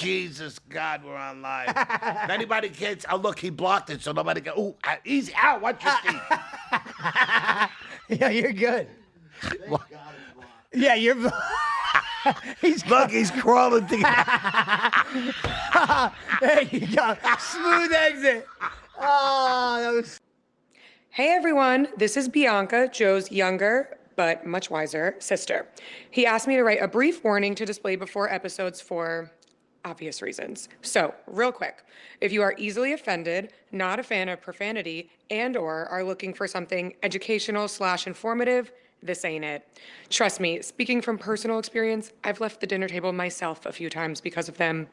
Jesus, God, we're on live. If anybody gets, oh, look, he blocked it so nobody can. Ooh, easy out. Watch your teeth. Yeah, you're good. Yeah, you're. He's crawling to There you go. Smooth exit. Oh, that was. Hey everyone, this is Bianca, Joe's younger, but much wiser sister. He asked me to write a brief warning to display before episodes for obvious reasons. So, real quick, if you are easily offended, not a fan of profanity, and/or are looking for something educational/informative, this ain't it. Trust me, speaking from personal experience, I've left the dinner table myself a few times because of them.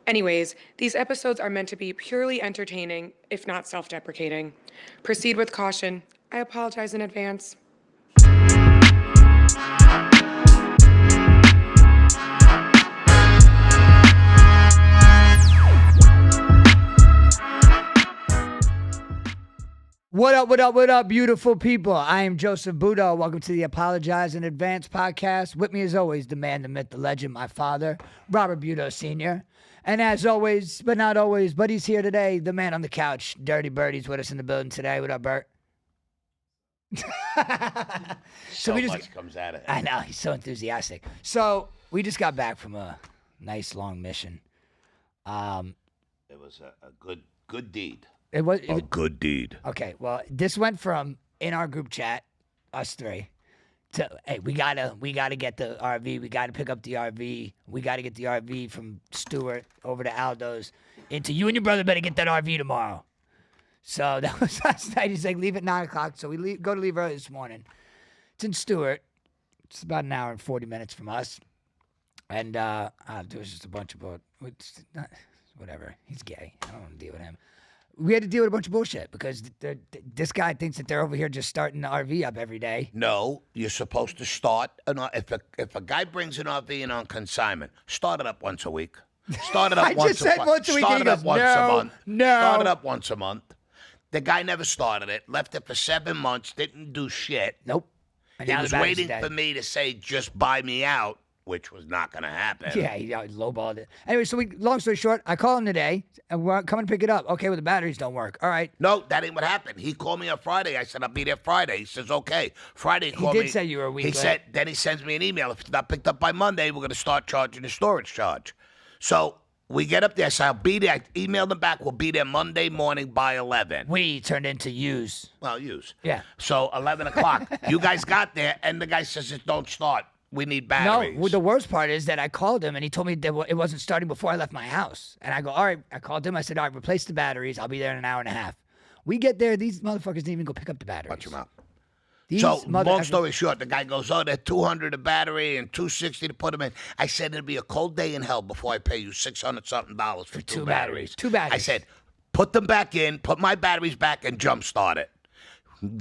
Anyways, these episodes are meant to be purely entertaining, if not self-deprecating. Proceed with caution. I apologize in advance. What up, beautiful people? I am Joseph Budo. Welcome to the Apologize in Advance podcast. With me, as always, the man, the myth, the legend, my father, Robert Budo Sr. And as always, but not always, but he's here today, the man on the couch, Dirty Birdie's with us in the building today. What up, Bert? so much comes out of it. I know, he's so enthusiastic. So we just got back from a nice long mission. It was a good deed. It was A good deed. okay. Well, this went from in our group chat, us three, to hey, we gotta get the RV. We gotta pick up the RV. We gotta get the RV from Stewart over to Aldo's. Into you and your brother better get that RV tomorrow. So that was last night. He's like, leave at 9 o'clock. So we go to leave early this morning. It's in Stewart. It's about an hour and 40 minutes from us. And there was just a bunch of whatever. He's gay. I don't want to deal with him. We had to deal with a bunch of bullshit because this guy thinks that they're over here just starting the RV up every day. No, you're supposed to start. If a guy brings an RV in on consignment, start it up once a week. Start it up I just said once a week. Start it up once a month. No. Start it up once a month. The guy never started it. Left it for 7 months. Didn't do shit. Nope. And He now was the battery's waiting dead. for me to say, just buy me out, which was not going to happen. Yeah, he lowballed it. Anyway, so long story short, I call him today, and we're coming to pick it up. Okay, well, the batteries don't work. All right. No, that ain't what happened. He called me on Friday. I said, I'll be there Friday. He says, okay. Friday, he called me. did say you were a week He late. said, then he sends me an email. If it's not picked up by Monday, we're going to start charging the storage charge. So we get up there. I said, I'll be there. I emailed him back. We'll be there Monday morning by 11. We turned into use. Well, use. Yeah. So 11 o'clock. You guys got there, and the guy says, it don't start. We need batteries. No, well, the worst part is that I called him, and he told me that it wasn't starting before I left my house. And I go, all right. I called him. I said, all right, replace the batteries. I'll be there in an hour and a half. We get there. These motherfuckers didn't even go pick up the batteries. Watch him out. These So, long story short, the guy goes, they're 200 a battery and 260 to put them in. I said, it'll be a cold day in hell before I pay you $600-something for two batteries. Two batteries. I said, put them back in, put my batteries back, and jumpstart it.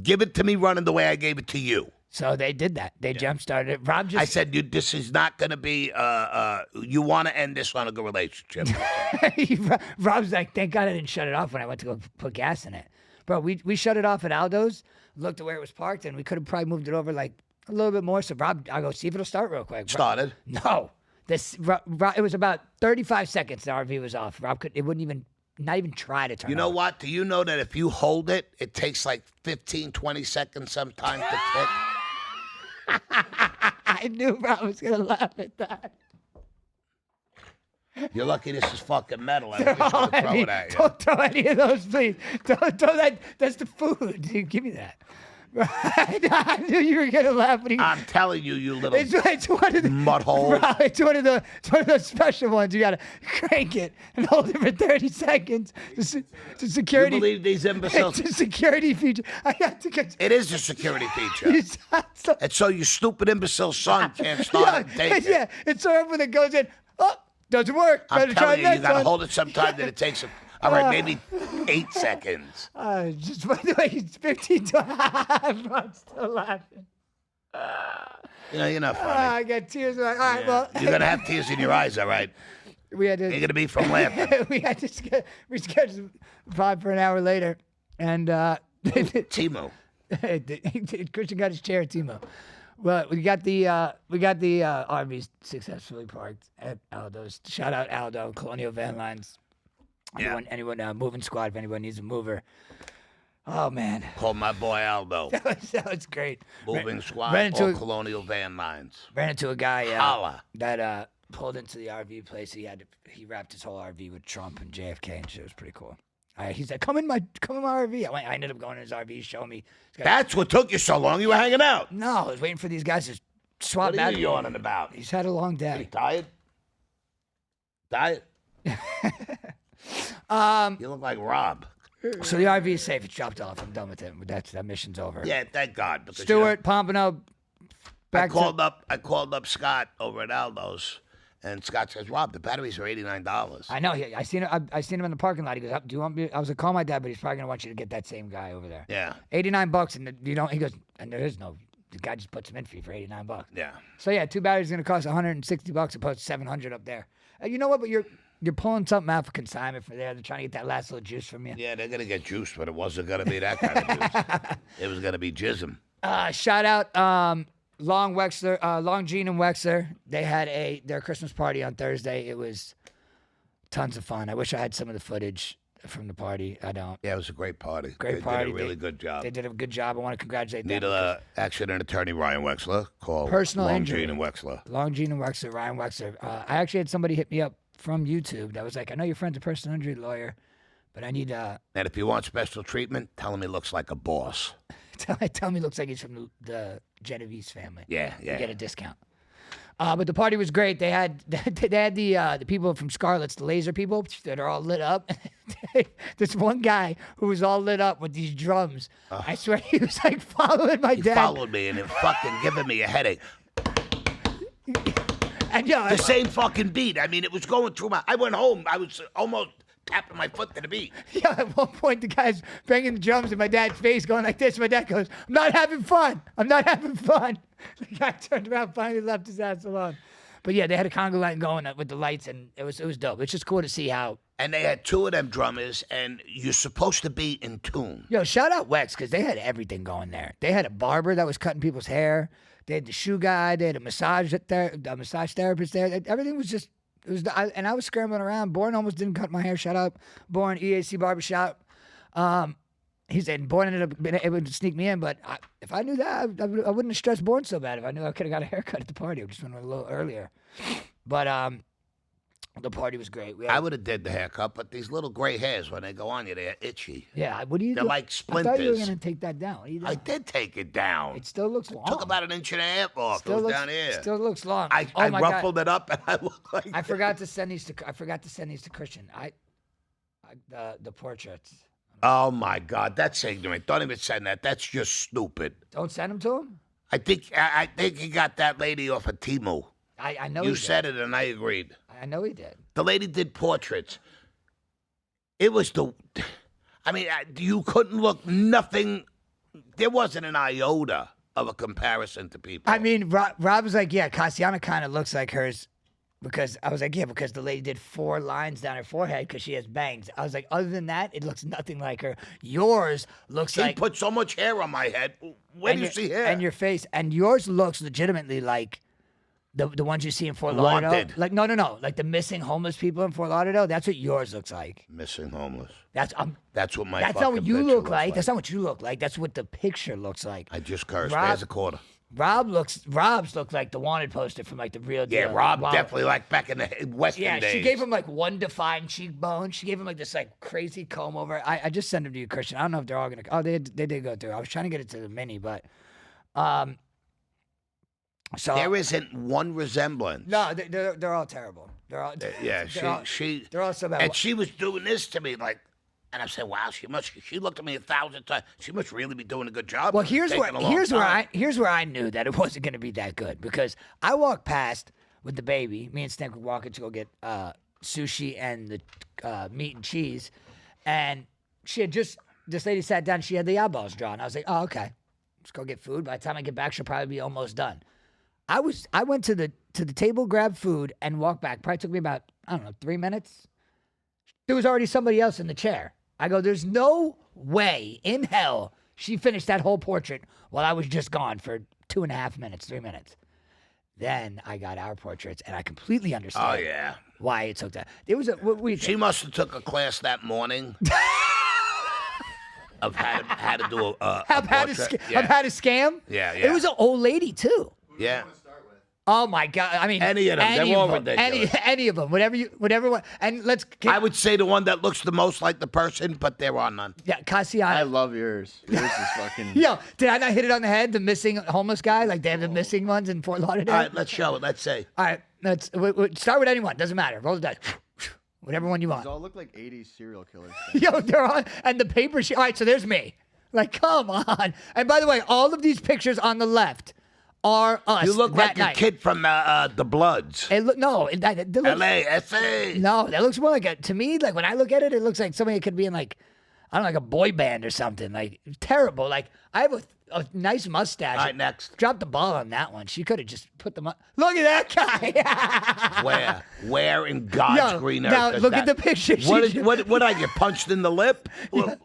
Give it to me running the way I gave it to you. So they did that. They jump-started it. Rob just... I said, this is not going to be, you want to end this on a good relationship. Rob's like, thank God I didn't shut it off when I went to go put gas in it. Bro, we shut it off at Aldo's, looked at where it was parked, and we could have probably moved it over like a little bit more. So Rob, I go, see if it'll start real quick. Started. No. It was about 35 seconds the RV was off. It wouldn't even, not even try to turn You know on. what? Do you know that if you hold it, it takes like 15, 20 seconds sometimes to kick? I knew Rob was going to laugh at that. You're lucky this is fucking metal. I was just going to throw it at you. Don't throw any of those, please. Don't throw that. That's the food. Dude, give me that. I knew you were gonna laugh when he. I'm telling you, you little It's one of the mudhole. Bro, it's one of those special ones. You gotta crank it and hold it for 30 seconds. It's a You security. believe these imbeciles? It's a security feature. I got to get. It is a security feature. And so your stupid imbecile son can't start it and take it. Yeah, it's so when it goes in. Oh, doesn't work. I'm Better try telling you, you next got to one. hold it sometime that it takes all right, maybe 8 seconds. Just by the way, it's 15 to I'm still laughing. You're not funny. I got tears. All right, well, You're going to have tears in your eyes, all right? we had to. You're going to be from laughing. We had to reschedule Bob for an hour later, and Timo. Christian got his chair at Timo. Well, we got the RV successfully parked at Aldo's. Shout out Aldo, Colonial Van Lines. Yeah. Anyone moving squad, if anyone needs a mover. Oh man, Call my boy Aldo. that was great. Moving squad ran into or a- Colonial Van Lines. Ran into a guy Holla. that pulled into the RV place. He wrapped his whole RV with Trump and JFK and shit. It was pretty cool. He said, "Come in my RV." I ended up going in his RV, showing me. That's what took you so long. You were hanging out. No, I was waiting for these guys to swap What are back. you yawning about? He's had a long You day. tired? Tired? You look like Rob. So the RV is safe. It's dropped off. I'm done with it. That mission's over. Yeah, thank God. Because, Stuart, Pompano, I back called up Scott over at Aldo's, and Scott says, "Rob, the batteries are $89." I know. I seen him. I seen him in the parking lot. He goes, "Do you want me?" I was like, "Call my dad, but he's probably gonna want you to get that same guy over there." Yeah, $89, and you don't. He goes, and there is no. The guy just puts them in for you for $89. yeah. So yeah, 2 batteries gonna cost $160 opposed to $700 up there. You know what? But you're pulling something out for consignment for there. They're trying to get that last little juice from you. Yeah, they're gonna get juice, but it wasn't gonna be that kind of juice. It was gonna be jism. Shout out Long Gene and Wexler. They had their Christmas party on Thursday. It was tons of fun. I wish I had some of the footage from the party. I don't. Yeah, it was a great party. Great they party. Did a really good job. They did a good job. I want to congratulate Need them. a accident attorney, Ryan Wexler. Call Personal Long injury. Gene and Wexler. Long Gene and Wexler, Ryan Wexler. I actually had somebody hit me up from YouTube that was like, "I know your friend's a personal injury lawyer, but I need And if you want special treatment, tell him he looks like a boss. tell me he looks like he's from the Genovese family. Yeah, You yeah. get a discount." But the party was great. They had the people from Scarlet's, the laser people that are all lit up. This one guy who was all lit up with these drums. I swear he was like following my He dad. followed me and it fucking giving me a headache. And yo, The same fucking beat. I mean, it was going through my. I went home. I was almost tapping my foot to the beat. yeah, at one point the guy's banging the drums in my dad's face, going like this. My dad goes, "I'm not having fun. I'm not having fun." The guy turned around, finally left his ass alone. But yeah, they had a conga line going with the lights, and it was dope. It's just cool to see how. And they had two of them drummers, and you're supposed to be in tune. Yo, shout out Wex, because they had everything going there. They had a barber that was cutting people's hair. They had the shoe guy. They had a massage therapist there. Everything was just. I was scrambling around. Born almost didn't cut my hair. Shout out Born EAC Barbershop. He said Born ended up being able to sneak me in, but if I knew that, I wouldn't have stressed Born so bad. If I knew I could have got a haircut at the party, I just went a little earlier. But the party was great. I would have did the haircut, but these little gray hairs, when they go on you, they're itchy. Yeah, what do you They're do? like I thought you were splinters. gonna take that down. What are you doing? I did take it down. It still looks long. Took about an inch and a half off. It was looks, down here. Still looks long. I Oh my God. ruffled it up, and I look like. I forgot to send these to Christian. The portraits. Oh my God, that's ignorant. Don't even send that. That's just stupid. Don't send them to him. I think he got that lady off of Timu. I know You he said it, and I agreed. did. I know he did. The lady did portraits. It was I mean, you couldn't look nothing. There wasn't an iota of a comparison to people. I mean, Rob was like, "Yeah, Cassiana kind of looks like hers," because I was like, "Yeah," because the lady did 4 lines down her forehead because she has bangs. I was like, "Other than that, it looks nothing like her. Yours looks she like put so much hair on my head. Where do you see hair? and your face, and yours looks legitimately like." The ones you see in Fort Lauderdale, Wanted. like no, like the missing homeless people in Fort Lauderdale. That's what yours looks like. Missing homeless. That's That's what my. that's not what fucking you picture look looks like. That's not what you look like. That's what the picture looks like. I just cursed. Rob- There's a quarter. Rob's looked like the wanted poster from like the real deal. Yeah, Rob Wow. definitely like back in the Western Yeah, days. she gave him like one defined cheekbone. She gave him like this like crazy comb over. I just sent them to you, Christian. I don't know if they're all gonna. Oh, they did go through. I was trying to get it to the mini, but so There isn't one resemblance. no, they're all terrible. They're all Yeah, they're they're all so bad. and she was doing this to me like, and I said, wow, she looked at me 1,000 times. She must really be doing a good job. Well, It's here's taking a long time. here's where I knew that it wasn't going to be that good because I walked past with the baby. Me and Stan were walking to go get sushi and the meat and cheese, and she had this lady sat down. She had the eyeballs drawn. I was like, oh okay, let's go get food. By the time I get back, she'll probably be almost done. I went to the table, grabbed food, and walked back. Probably took me about 3 minutes. There was already somebody else in the chair. I go, there's no way in hell she finished that whole portrait while I was just gone for 2.5 minutes, 3 minutes. Then I got our portraits, and I completely Oh understand yeah. why it took that. There was a what we She must have took a class that morning of how to do a I've had a portrait. I've had a scam. Yeah, It was an old lady too. Yeah. Oh my god! I mean, Any of them. They're all ridiculous. Any of them. Whatever. And let's. I would say the one that looks the most like the person, but there are none. Yeah, I Cassiano. love yours. Yours is fucking. Yo, did I not hit it on the head? The missing homeless guy, like they have the missing ones in Fort Lauderdale. All right, let's show it. Let's see. All right, let's start with anyone. Doesn't matter. Roll the dice. Whatever one you want. These all look like 80s serial killers. Yo, they're on, and the paper sheet. All right, so there's me. Like, come on. And by the way, all of these pictures on the left are us. You look that like night. a kid from the Bloods. It look no, it looks, LASA. no, that looks more like to me. Like when I look at it, it looks like somebody could be in like, I don't know, like a boy band or something. Like terrible. Like I have a nice mustache. All right, next. Drop the ball on that one. She could have just put them up. Look at that guy. Where in God's Yo, green earth? now is look at that? the picture. What I get punched in the lip? Well,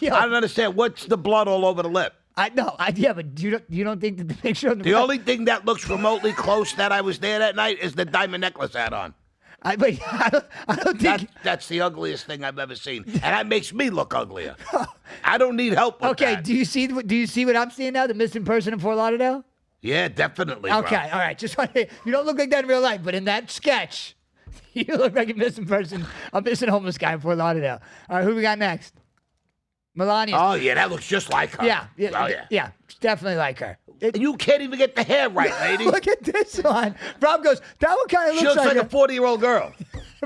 Yo, I don't understand. What's the blood all over the lip? I know. Yeah, but you don't think that the picture on the The only thing that looks remotely close that I was there that night is the diamond necklace I had on. I don't think. That's the ugliest thing I've ever seen, and that makes me look uglier. I don't need help with Okay, that. do you see what I'm seeing now? The missing person in Fort Lauderdale. Yeah, definitely. bro. Okay, all right. Just want to, you don't look like that in real life, but in that sketch, you look like a missing person, a missing homeless guy in Fort Lauderdale. All right, who we got next? Melania. Oh yeah, that looks just like her. yeah, Oh yeah. yeah, definitely like her. You can't even get the hair right, lady. Look at this one. Rob goes, that one kind of She looks looks like a her. 40-year-old girl.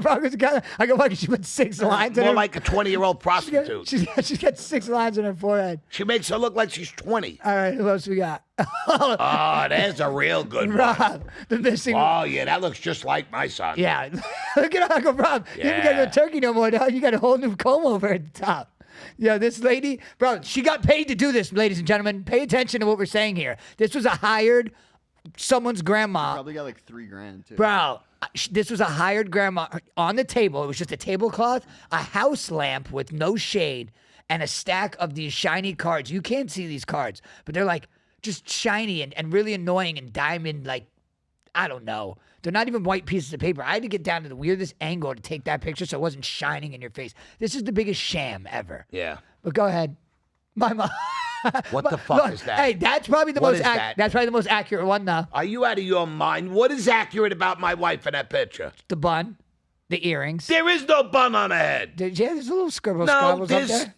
Rob goes, I go, why? She put 6 lines in More her. like a 20-year-old prostitute. She's got 6 lines in her forehead. She makes her look like she's 20. All right, who else we got? Oh, there's a real good one. Rob, the missing. Oh, yeah, that looks just like my son. Yeah, look at Uncle Rob. You haven't got no Yeah. turkey no more. Now you got a whole new comb over at the top. Yeah, this lady, bro, she got paid to do this, ladies and gentlemen. Pay attention to what we're saying here. This was a hired someone's grandma. Probably got like $3,000 too. Bro, this was a hired grandma on the table. It was just a tablecloth, a house lamp with no shade, and a stack of these shiny cards. You can't see these cards, but they're like just shiny and really annoying and diamond, like, I don't know. They're not even white pieces of paper. I had to get down to the weirdest angle to take that picture so it wasn't shining in your face. This is the biggest sham ever. Yeah. But go ahead. My mom. What the fuck Look, is that? Hey, that's probably the What most is that? that's probably the most accurate one though. Are you out of your mind? What is accurate about my wife in that picture? The bun, the earrings. There is no bun on her head. Yeah, there's a little scribble No, scrabbles up there's... there.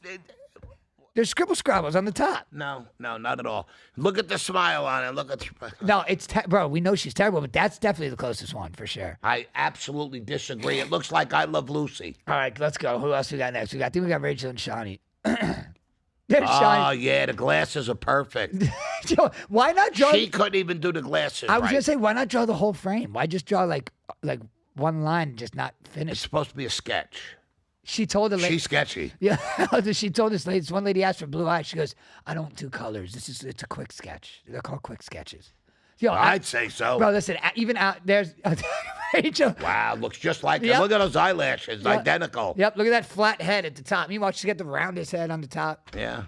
There's scribble scrabbles on the top. No, not at all. Look at the smile on it. Look at the... No, it's bro. We know she's terrible, but that's definitely the closest one for sure. I absolutely disagree. It looks like I Love Lucy. All right, let's go. Who else we got next? I think we got Rachel and Shawnee. There's Oh, Shawnee. yeah, the glasses are perfect. Yo, why not draw? She couldn't even do the glasses I was right. gonna say, why not draw the whole frame? Why just draw like one line, and just not It's finish? supposed to be a sketch. She told the lady. She's sketchy. Yeah, she told this lady. This one lady asked for blue eyes. She goes, "I don't do colors. It's a quick sketch. They're called quick sketches." Yo, I'd say so. bro, listen. Even out there's Rachel. Wow, looks just like Yep. her. Look at those eyelashes, Yep. identical. Yep, look at that flat head at the top. Meanwhile, she's got the roundest head on the top. Yeah.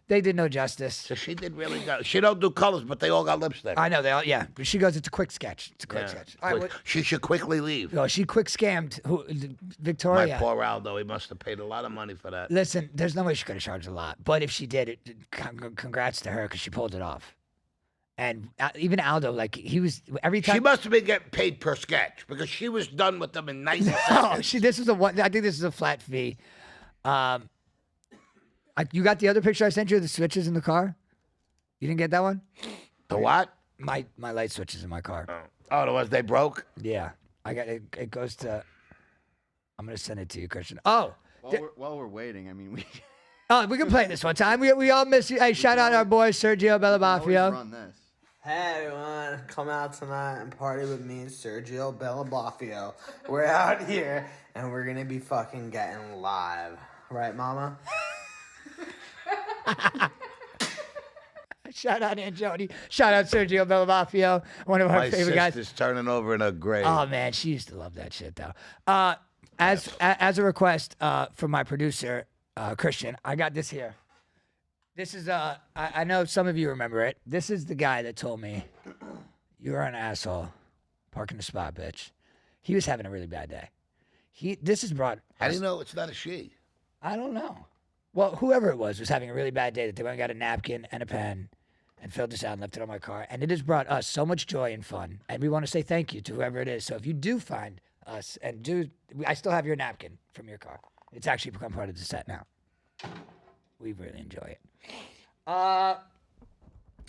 They did no justice. So she did really good. She don't do colors, but they all got lipstick. I know they all. Yeah, but she goes, "It's a quick sketch. It's a quick Yeah, sketch." All right, quick. She should quickly leave. she quick scammed My Victoria. poor Aldo, he must have paid a lot of money for that. Listen, there's no way she could have charged a lot, but if she did, congrats to her because she pulled it off. And even Aldo, like he was every time. She must have been getting paid per sketch because she was done with them in 90 Oh, seconds. this is a one. I think this is a flat fee. You got the other picture I sent you of the switches in the car? You didn't get that one? The what? My light switches in my car. Oh, the ones they broke? Yeah, I got it. It goes to. I'm gonna send it to you, Christian. Oh, While we're waiting, I mean, we we can play this one time. We all miss you. Hey, shout out our boy Sergio always Bellabafio. run this. Hey everyone, come out tonight and party with me and Sergio Bellabafio. We're out here and we're gonna be fucking getting live. Right, mama? Shout out Aunt Jody. Shout out Sergio Bellabafio, one of our My favorite guys. sister's turning over in a grave. Oh man, she used to love that shit though. As a request from my producer Christian, I got this here. This is I know some of you remember it. This is the guy that told me you're an asshole, parking the spot, bitch. He was having a really bad day. This has brought. How do you know it's not a she? I don't know. Well, whoever it was having a really bad day that they went and got a napkin and a pen and filled this out and left it on my car. And it has brought us so much joy and fun. And we want to say thank you to whoever it is. So if you do find us and I still have your napkin from your car. It's actually become part of the set now. We really enjoy it.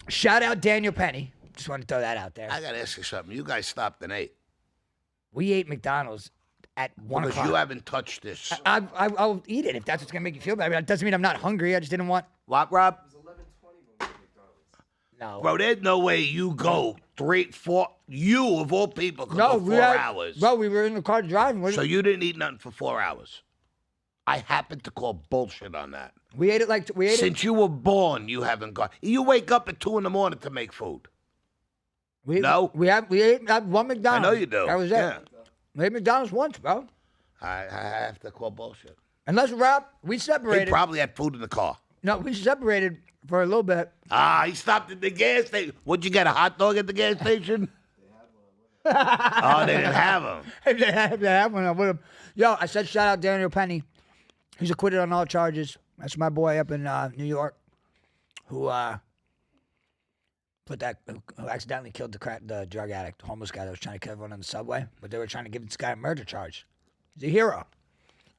Shout out Daniel Penny. Just want to throw that out there. I got to ask you something. You guys stopped and ate. We ate McDonald's at 1 Because o'clock. you haven't touched this. I'll eat it if that's what's going to make you feel better. It doesn't mean I'm not hungry. I just didn't want. What, Rob? No. Bro, there's no way you go 3, 4. You, of all people, could go 4 hours. Bro, we were in the car driving. So you didn't eat nothing for 4 hours. I happen to call bullshit on that. We ate it like Since you were born, you haven't gone. You wake up at 2 in the morning to make food. No? We ate at one McDonald's. I know you do. That was it. Yeah. We ate McDonald's once, bro. I have to call bullshit. Unless Rob, we He separated. probably had food in the car. No, we separated for a little bit. He stopped at the gas station. What'd you get, a hot dog at the gas station? Oh, they didn't have them. If they had one, I would have. Yo, I said shout out Daniel Penny. He's acquitted on all charges. That's my boy up in New York, who who accidentally killed the drug addict, homeless guy that was trying to kill everyone on the subway. But they were trying to give this guy a murder charge. He's a hero.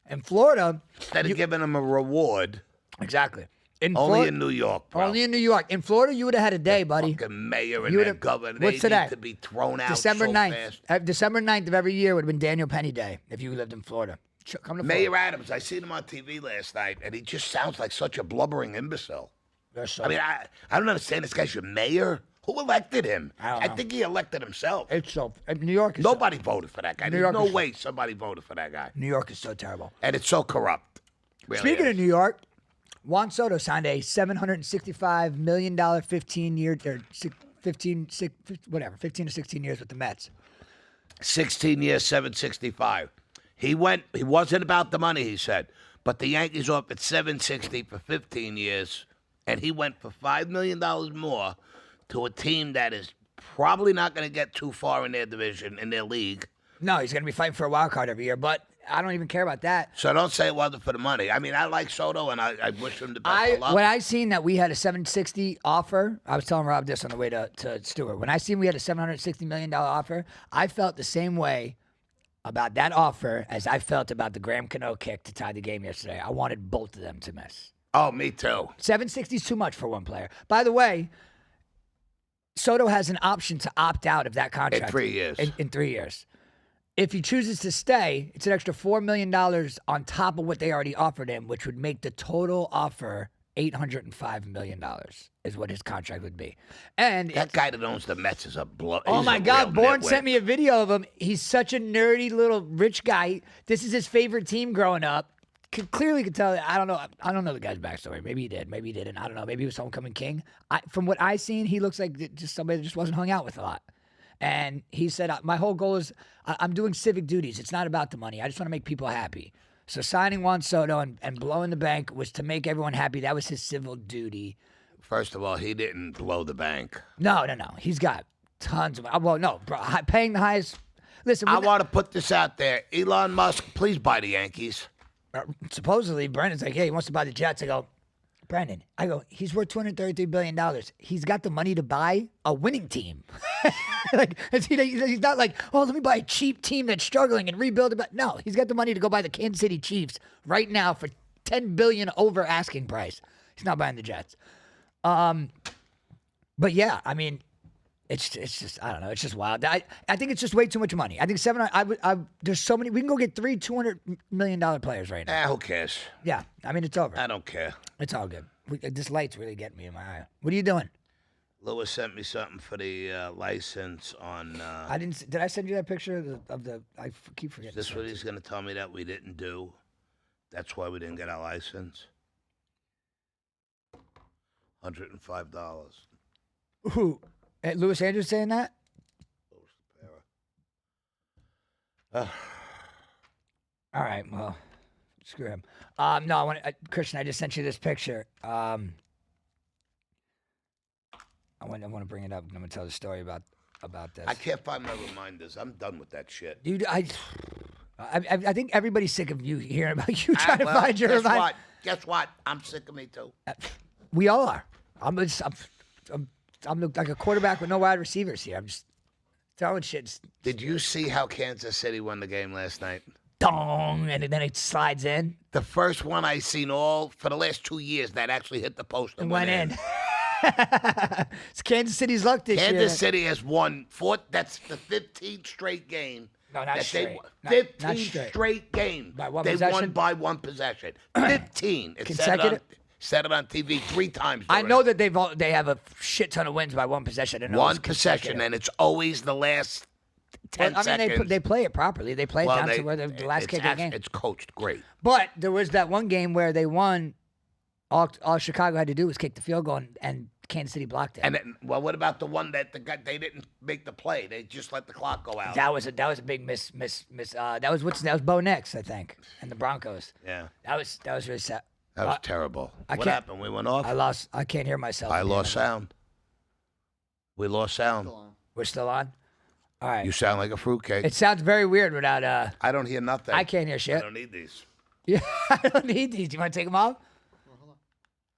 In Florida, Instead of giving him a reward, exactly. only in New York, bro. Only in New York. In Florida, you would have had a day, buddy. Fucking mayor and You that would've- governor, what's they today? need to be thrown out December so 9th. fast. December 9th of every year would have been Daniel Penny Day if you lived in Florida. Come to Mayor Florida. Adams, I seen him on TV last night, and he just sounds like such a blubbering imbecile. They're so- I mean, I don't understand. This guy's your mayor? Who elected him? I don't know. think he elected himself. It's so New York is Nobody voted for that guy. New There's York no is- way somebody voted for that guy. New York is so terrible. And it's so corrupt. Really Speaking is. of New York, Juan Soto signed a $765 million 15-year or 15 to 16 years with the Mets. 16 years, 765. He wasn't about the money, he said. But the Yankees offered $760 for 15 years, and he went for $5 million more to a team that is probably not going to get too far in their division, in their league. No, he's going to be fighting for a wild card every year, but I don't even care about that. So don't say it wasn't for the money. I mean, I like Soto, and I wish him the best of luck. When I seen that we had a 760 offer, I was telling Rob this on the way to Stewart. When I seen we had a $760 million offer, I felt the same way about that offer as I felt about the Graham Cano kick to tie the game yesterday. I wanted both of them to miss. Oh, me too. 760 is too much for one player. By the way, Soto has an option to opt out of that contract. In 3 years. In 3 years. If he chooses to stay, it's an extra $4 million on top of what they already offered him, which would make the total offer $805 million is what his contract would be. And That guy that owns the Mets is a blow. oh he's my a God, real Bourne nitwit. sent me a video of him. He's such a nerdy little rich guy. This is his favorite team growing up. Clearly could tell. I don't know the guy's backstory. Maybe he did. Maybe he didn't. I don't know. Maybe he was homecoming king. From what I seen, he looks like just somebody that just wasn't hung out with a lot. And he said, my whole goal is I'm doing civic duties. It's not about the money. I just want to make people happy. So signing Juan Soto and blowing the bank was to make everyone happy. That was his civil duty. First of all, he didn't blow the bank. No. He's got tons of. Well, no, bro. Paying the highest. Listen, I want to put this out there. Elon Musk, please buy the Yankees. supposedly Brandon's like, hey, he wants to buy the Jets. I go, Brandon, he's worth $233 billion. He's got the money to buy a winning team. Like, he's not like, oh, let me buy a cheap team that's struggling and rebuild it. No, he's got the money to go buy the Kansas City Chiefs right now for $10 billion over asking price. He's not buying the Jets. But yeah, I mean, it's just, I don't know. It's just wild. I think it's just way too much money. I think there's so many. We can go get three $200 million players right now. Who cares? Yeah, I mean, it's over. I don't care. It's all good. This light's really getting me in my eye. What are you doing? Lewis sent me something for the license on. I didn't. Did I send you that picture of the? I keep forgetting. This what he's going to tell me that we didn't do. That's why we didn't get our license. $105. Who? Lewis Andrews saying that? All right. Well, screw him. No, Christian. I just sent you this picture. I want to bring it up. And I'm gonna tell the story about this. I can't find my reminders. I'm done with that shit. Dude, I think everybody's sick of you hearing about you trying to Well, find your guess reminder. what? Guess what? I'm sick of me too. We all are. I'm like a quarterback with no wide receivers here. I'm just throwing shit. Did you see how Kansas City won the game last night? Dong, and then it slides in The first one I seen all for the last 2 years that actually hit the post and went in. It's Kansas City's luck this year. Kansas City has won that's the 15th straight game. No, not that straight. They, Not 15 straight. straight game. By one they possession? won by one possession. 15. It Consecutive? said it on TV 3 times. I already. know that they have a shit ton of wins by one possession. I know One it's possession, consecutive. and it's always the last 10 Well, I mean, seconds. they play it properly. They play it Well, down they- to where the last it's kick of the act- game. It's coached great. But there was that one game where they won. All Chicago had to do was kick the field goal, and Kansas City blocked it. And then, well, what about the one that they didn't make the play? They just let the clock go out. that was a big miss. That was Bo Nix, I think, and the Broncos. Yeah, That was really sad. that was terrible. What can't- happened? We went off. I can't hear myself. I at the lost end of sound. We lost sound. Still on. it. We're still on. All right. You sound like a fruitcake. It sounds very weird without. I don't hear nothing. I can't hear I shit. don't need these. Yeah, I don't need these. Do you want to take them off?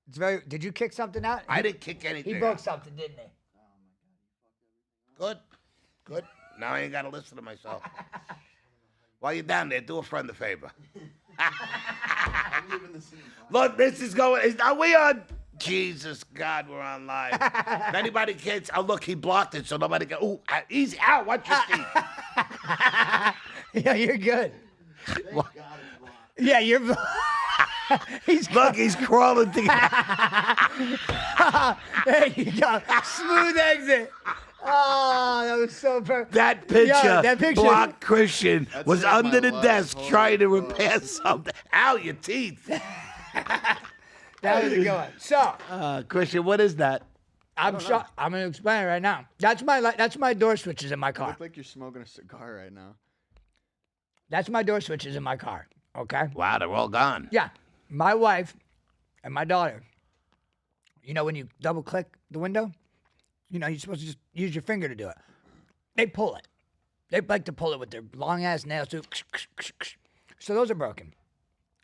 It's very. Did you kick something out? I didn't kick anything. He broke out. something, didn't he? Good. Good. Now I ain't got to listen to myself. While you're down there, do a friend a favor. I'm leaving the scene. Look, this is going. Are we on? Jesus God, we're on live. If anybody can't. Oh, look, he blocked it, so nobody can. Ooh, he's out. Watch your teeth. Yeah, you're good. Thank God it's blocked. Yeah, you're. He's Look, he's crawling to. there you go. Smooth exit. Oh, that was so perfect. That picture, Yeah, that picture. blocked Christian, That was saved under my the life. desk Holy trying to fuck. repair something. Ow, your teeth. That was a good one. So Christian, what is that? I'm gonna explain it right now. That's my door switches in my You car. look like you're smoking a cigar right now. That's my door switches in my car. Okay. Wow, they're all gone. Yeah, my wife and my daughter. You know when you double click the window, you're supposed to just use your finger to do it. They pull it. They like to pull it with their long ass nails too. So those are broken.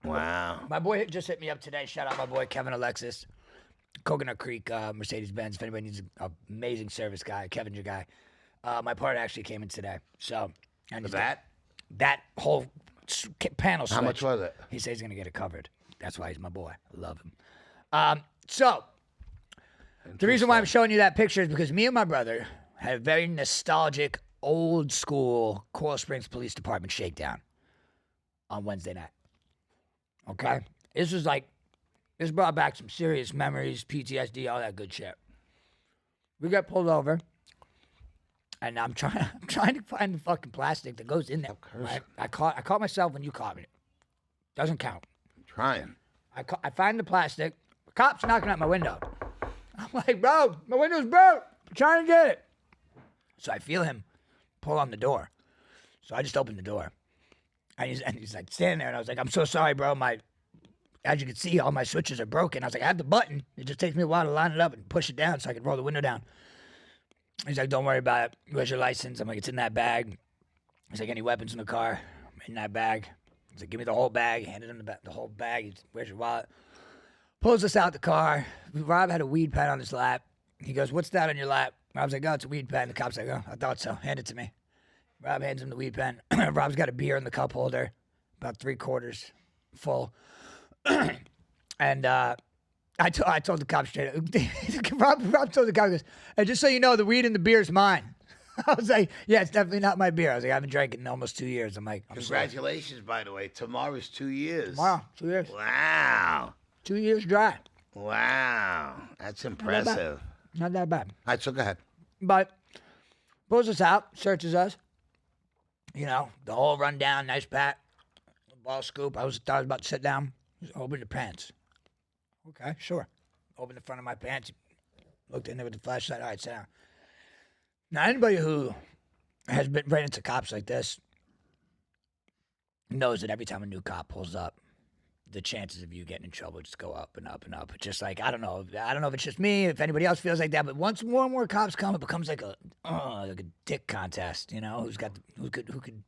Wow. My boy just hit me up today. Shout out my boy Kevin Alexis, Coconut Creek, Mercedes-Benz. If anybody needs an amazing service guy, Kevin's your guy. My part actually came in today. So and For he's that? whole panel switch. How much was it? He says he's gonna get it covered. That's why he's my boy. I love him. So the reason why I'm showing you that picture is because me and my brother had a very nostalgic, old school Coral Springs Police Department shakedown on Wednesday night. Okay? This brought back some serious memories, PTSD, all that good shit. We got pulled over, and I'm trying to find the fucking plastic that goes in there. Right? I caught myself when you caught me. Doesn't count. I'm trying. I find the plastic. The cop's knocking at my window. I'm like, bro, my window's broke. I'm trying to get it. So I feel him pull on the door. So I just opened the door. And he's like standing there, and I was like, I'm so sorry, bro. As you can see, all my switches are broken. I was like, I have the button. It just takes me a while to line it up and push it down so I can roll the window down. He's like, don't worry about it. Where's your license? I'm like, it's in that bag. He's like, any weapons in the car? In that bag. He's like, give me the whole bag. Handed him the whole bag. He's, where's your wallet? Pulls us out the car. Rob had a weed pen on his lap. He goes, what's that on your lap? Rob's like, oh, it's a weed pen. The cop's like, oh, I thought so. Hand it to me. Rob hands him the weed pen. Rob's got a beer in the cup holder, about 3/4 full. And I told the cop straight up. Rob told the cop, he goes, hey, just so you know, the weed and the beer is mine. I was like, yeah, it's definitely not my beer. I was like, I haven't drank it in almost 2 years. I'm like, I'm sorry. Congratulations, by the way. Tomorrow's 2 years. Wow, 2 years. Wow. 2 years dry. Wow. That's impressive. Not that bad. All right, so go ahead. But pulls us out, searches us. You know, the whole rundown, nice pat, ball scoop. I thought I was about to sit down. Just open your pants. Okay, sure. Open the front of my pants. Looked in there with the flashlight. All right, sit down. Now, anybody who has been ran into cops like this knows that every time a new cop pulls up, the chances of you getting in trouble just go up and up and up. It's just like I don't know if it's just me, if anybody else feels like that, but once more and more cops come, it becomes like a dick contest. You know, who could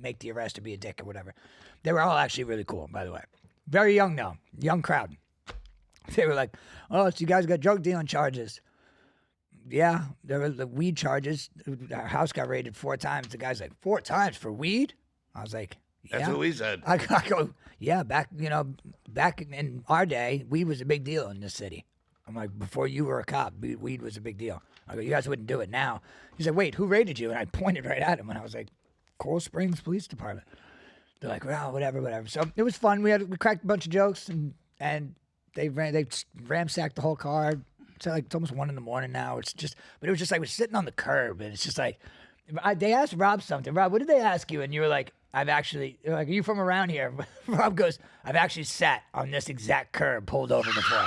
make the arrest or be a dick or whatever. They were all actually really cool, by the way. Very young though, young crowd. They were like, "Oh, so you guys got drug dealing charges?" Yeah, there were the weed charges. Our house got raided 4 times. The guy's like, 4 times for weed? I was like, yeah. That's what we said. I go, yeah, back in our day, weed was a big deal in this city. I'm like, before you were a cop, weed was a big deal. I go, you guys wouldn't do it now. He's like, wait, who raided you? And I pointed right at him, and I was like, Coral Springs Police Department. They're like, well, whatever. So it was fun. We cracked a bunch of jokes, and they ransacked the whole car. It's like it's almost 1 a.m. now. But it was just like we're sitting on the curb, and it's just like they asked Rob something. Rob, what did they ask you? And you were like, they're like, are you from around here? Rob goes, I've actually sat on this exact curb, pulled over before.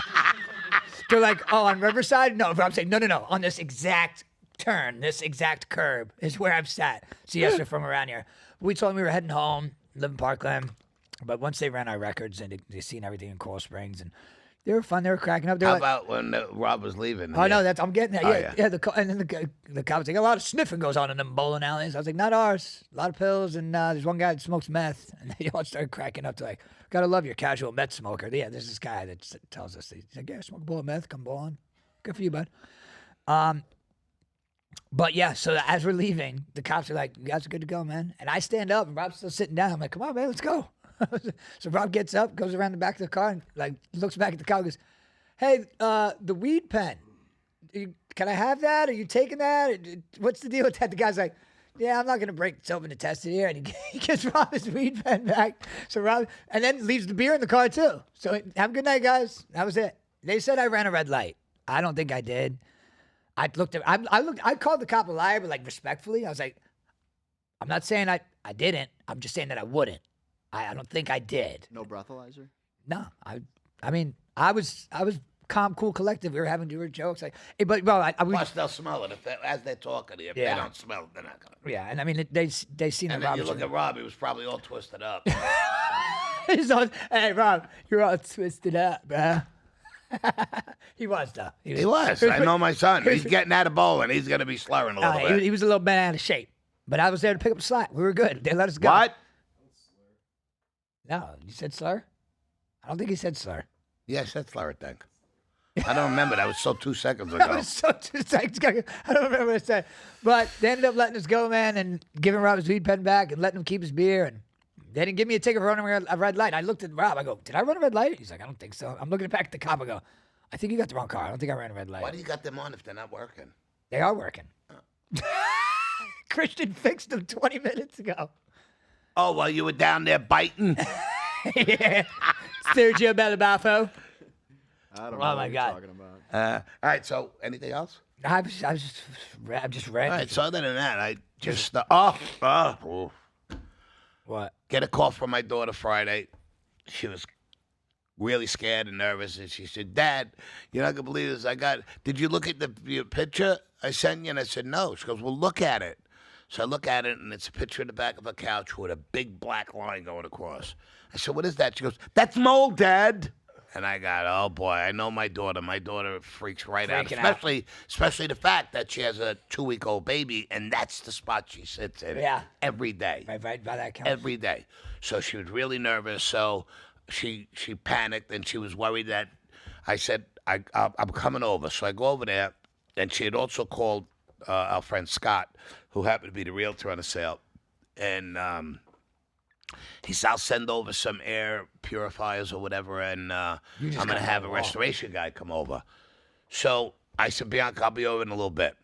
They're like, oh, on Riverside? No, Rob saying, no, on this exact turn, this exact curb is where I've sat. So yes, we're from around here. We told them we were heading home, live in Parkland. But once they ran our records and they seen everything in Coral Springs, and they were fun. They were cracking up. How about when Rob was leaving? Oh, no, I'm getting that. Oh, Yeah. And then the cop was like, a lot of sniffing goes on in them bowling alleys. I was like, not ours. A lot of pills. And there's one guy that smokes meth. And they all started cracking up. They're like, gotta love your casual meth smoker. Yeah, there's this guy that tells us, he's like, yeah, smoke a bowl of meth, come bowl on. Good for you, bud. But yeah, so as we're leaving, the cops are like, you guys are good to go, man. And I stand up, and Rob's still sitting down. I'm like, come on, man, let's go. So Rob gets up, goes around the back of the car, and like looks back at the car and goes, hey, the weed pen, can I have that? Are you taking that? What's the deal with that? The guy's like, yeah, I'm not going to break this open to test it here. And he gives Rob his weed pen back. So Rob, and then leaves the beer in the car too. So have a good night, guys. That was it. They said I ran a red light. I don't think I did. I called the cop a liar, but like respectfully, I was like, I'm not saying I didn't. I'm just saying that I wouldn't. I don't think I did. No breathalyzer? No, I mean, I was calm, cool, collective. We were having jokes. Like, but well, Plus, they'll smell it as they're talking. If they don't smell it, they're not gonna. Yeah, and I mean, they seen And that. then you look at Rob; he was probably all twisted up. He's all, hey, Rob, you're all twisted up, bro. He was though. He was. I know my son. He's getting out of bowling. He's gonna be slurring a little bit. He was a little bit out of shape, but I was there to pick up slack. We were good. They let us go. What? No, you said slur? I don't think he said slur. Yeah, I said slur, I think. I don't remember. That was so 2 seconds ago. That was so 2 seconds ago. I don't remember what I said. But they ended up letting us go, man, and giving Rob his weed pen back and letting him keep his beer. And they didn't give me a ticket for running a red light. I looked at Rob. I go, did I run a red light? He's like, I don't think so. I'm looking back at the cop. I go, I think you got the wrong car. I don't think I ran a red light. Why do you got them on if they're not working? They are working. Christian fixed them 20 minutes ago. Oh, well, you were down there biting? Yeah. Sergio Bellabafo. I don't know Oh, what my you're God. talking about. All right, so anything else? I just read. All right, so other than that, I just, What? get a call from my daughter Friday. She was really scared and nervous, and she said, Dad, you're not going to believe this. Did you look at your picture I sent you? And I said, no. She goes, well, look at it. So I look at it, and it's a picture of the back of a couch with a big black line going across. I said, what is that? She goes, that's mold, Dad. And I got, oh, boy, I know my daughter. My daughter freaks right out, Freaking out. especially the fact that she has a 2-week-old baby, and that's the spot she sits in every day. Right by that couch. Every day. So she was really nervous. So she panicked, and she was worried that I said, I'm coming over. So I go over there, and she had also called our friend Scott, who happened to be the realtor on the sale. And he said, I'll send over some air purifiers or whatever, and I'm going to have a restoration guy come over. So I said, Bianca, I'll be over in a little bit.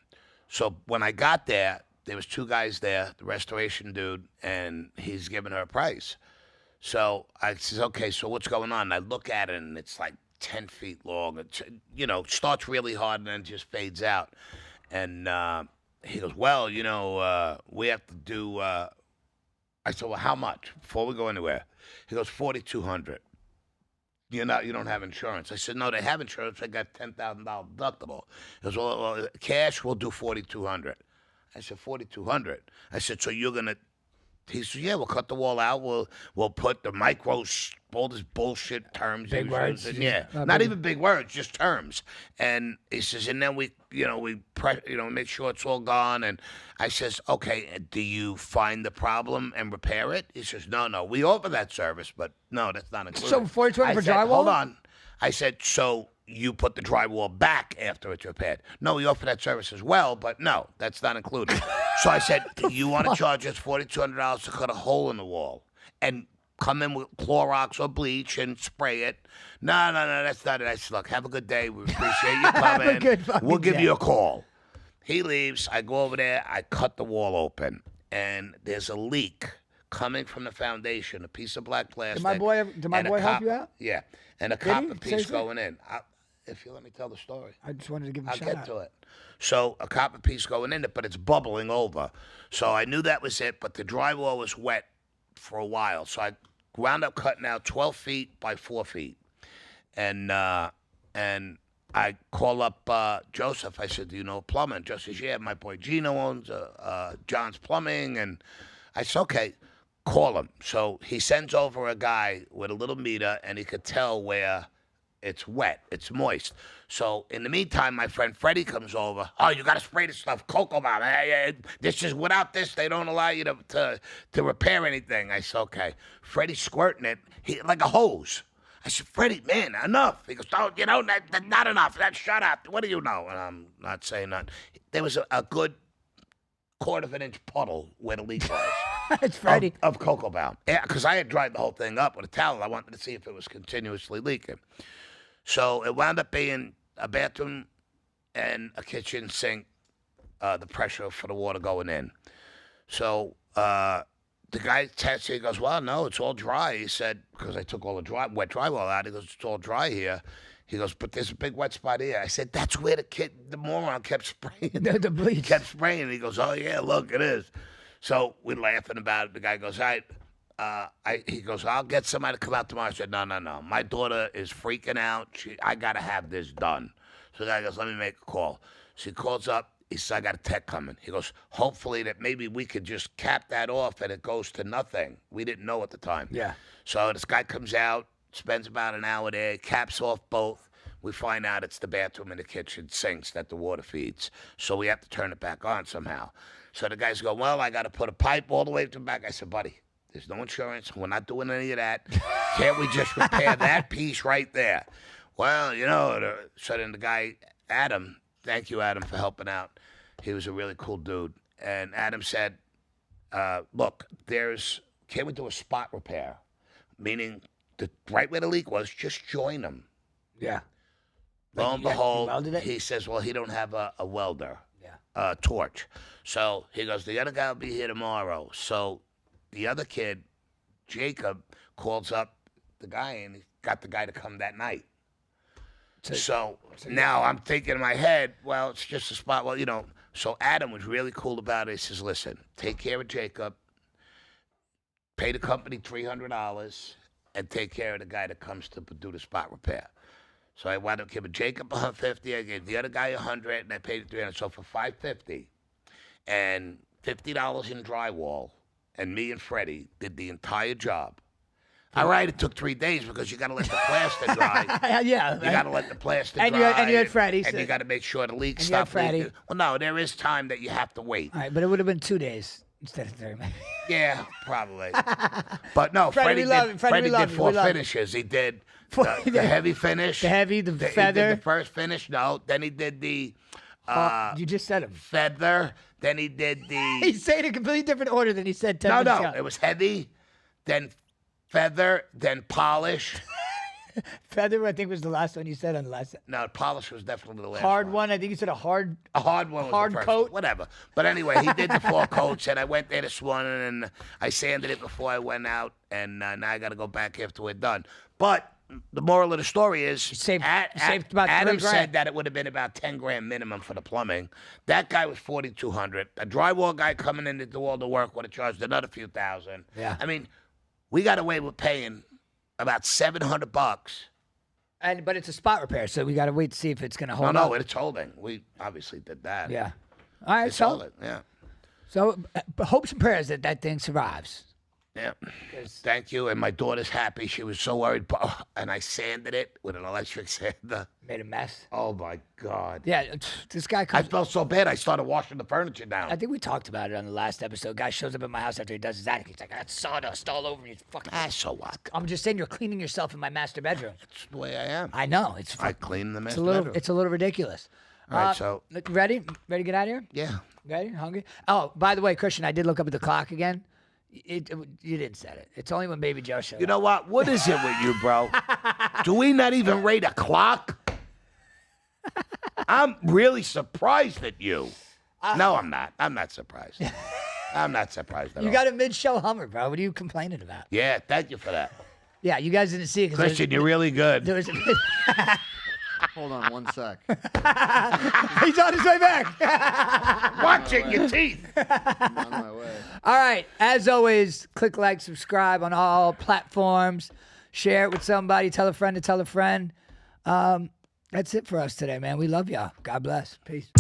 So when I got there was 2 guys there, the restoration dude, and he's giving her a price. So I says, okay, so what's going on? And I look at it, and it's like 10 feet long. It, starts really hard and then just fades out. And he goes, well, we have to do I said, well, how much? Before we go anywhere. He goes, $4,200. You don't have insurance. I said, no, they have insurance. I got $10,000 deductible. He goes, well, cash, we'll do $4,200. I said, $4,200. I said, so you're going to, he said, yeah, we'll cut the wall out. We'll put the micro all this bullshit terms. Big he was words? using. Yeah, Oh, not big- even big words, just terms. And he says, and then we make sure it's all gone. And I says, okay, do you find the problem and repair it? He says, no, we offer that service, but no, that's not included. So $4,200 I for said, drywall? Hold on. I said, so you put the drywall back after it's repaired? No, we offer that service as well, but no, that's not included. So I said, you want to charge us $4,200 to cut a hole in the wall and come in with Clorox or bleach and spray it? No, that's not it. I said, look, have a good day. We appreciate you coming. good fucking We'll give day. you a call. He leaves. I go over there. I cut the wall open, and there's a leak coming from the foundation, a piece of black plastic. my boy and a help you out? Yeah, and a he? copper piece Seriously? going in. If you let me tell the story. I just wanted to give him a I'll shout get out. to it. So a copper piece going in it, but it's bubbling over. So I knew that was it, but the drywall was wet for a while. So I wound up cutting out 12 feet by 4 feet. And I call up Joseph. I said, do you know plumbing? Joseph says, yeah, my boy Gino owns John's Plumbing. And I said, okay, call him. So he sends over a guy with a little meter, and he could tell where it's wet, it's moist. So in the meantime, my friend Freddie comes over. Oh, you got to spray this stuff, Cocoa Bomb. This is without this, they don't allow you to repair anything. I said, okay. Freddie's squirting it like a hose. I said, Freddie, man, enough. He goes, oh, not enough. Shut up. What do you know? And I'm not saying that. There was a good quarter of an inch puddle where the leak was. It's Freddie. Of Cocoa Bomb. Yeah, because I had dried the whole thing up with a towel. I wanted to see if it was continuously leaking. So it wound up being a bathroom and a kitchen sink, the pressure for the water going in. So the guy texted me, he goes, well, no, it's all dry. He said, because I took all the wet drywall out. He goes, it's all dry here. He goes, but there's a big wet spot here. I said, that's where the moron kept spraying. The bleach. Kept spraying. He goes, oh, yeah, look, it is. So we're laughing about it. The guy goes, all right. He goes, I'll get somebody to come out tomorrow. I said, no. My daughter is freaking out. I got to have this done. So the guy goes, let me make a call. So he calls up. He says, I got a tech coming. He goes, hopefully that maybe we could just cap that off and it goes to nothing. We didn't know at the time. Yeah. So this guy comes out, spends about an hour there, caps off both. We find out it's the bathroom and the kitchen sinks that the water feeds. So we have to turn it back on somehow. So the guys go, well, I got to put a pipe all the way to the back. I said, buddy, there's no insurance. We're not doing any of that. Can't we just repair that piece right there? Well, so then the guy, Adam, thank you, Adam, for helping out. He was a really cool dude. And Adam said, look, can't we do a spot repair? Meaning, right where the leak was, just join them. Yeah. Lo Like, and you behold, welded it? he says, well, he don't have a welder, Yeah. torch. So he goes, the other guy will be here tomorrow. So the other kid, Jacob, calls up the guy, and he got the guy to come that night. So now I'm thinking in my head, well, it's just a spot. Well, so Adam was really cool about it. He says, listen, take care of Jacob, pay the company $300, and take care of the guy that comes to do the spot repair. So I wound up giving Jacob $150, I gave the other guy $100, and I paid $300. So for $550 and $50 in drywall, and me and Freddie did the entire job. All right, it took 3 days because you got to let the plaster dry. Yeah. You got to let the plaster And dry. you had Freddie, And so- you got to make sure the leak And you had stopped Freddie. leaking. Well, no, there is time that you have to wait. All right, but it would have been 2 days instead of 3. Yeah, probably. But no, Freddie, we Freddie love did, you. Freddie, Freddie we love did you. 4 We love you. finishes. He did He the did heavy finish. the heavy, the He feather. did the first finish. No, then he did the You just said him. feather. Then he did He the... said it in a completely different order than he said 10 No, minutes no. ago. It was heavy, then feather, then polish. Feather, I think, was the last one you said on the last. No, polish was definitely the last Hard one. one. I think you said a hard. A hard one was Hard the first coat? one. Whatever. But anyway, he did the 4 coats, and I went there this morning, and I sanded it before I went out, and now I got to go back after we're done. But the moral of the story is, saved about Adam $3,000. said that it would have been about $10,000 minimum for the plumbing. That guy was $4,200. A drywall guy coming in to do all the work would have charged another few thousand. Yeah. I mean, we got away with paying about $700. But it's a spot repair, so we got to wait to see if it's going to hold No, up. it's holding. We obviously did that. Yeah. All right. It's So, holding. Yeah. hopes and prayers that thing survives. Yeah. Thank you. And my daughter's happy. She was so worried. And I sanded it with an electric sander. Made a mess. Oh, my God. Yeah, this guy I comes. felt so bad. I started washing the furniture down. I think we talked about it on the last episode. Guy shows up at my house after he does his attic. He's like, I got sawdust all over me. It's fucking. So what? I'm just saying you're cleaning yourself in my master bedroom. That's the way I am. I know. It's I clean the it's master a little bedroom. it's a little ridiculous. All right, so Ready? Ready to get out of here? yeah. Ready? Hungry? Oh, by the way, Christian, I did look up at the clock again. You didn't set it. It's only when Baby Joe showed You up. know what? What is it with you, bro? Do we not even rate a clock? I'm really surprised at you. No, I'm not. I'm not surprised. I'm not surprised at You all. got a mid-show Hummer, bro. What are you complaining about? Yeah, thank you for that. Yeah, you guys didn't see it. Christian, you're really good. There was Hold on 1 sec. He's on his way back. Watching your teeth. I'm on my way. All right. As always, click like, subscribe on all platforms. Share it with somebody. Tell a friend to tell a friend. That's it for us today, man. We love y'all. God bless. Peace.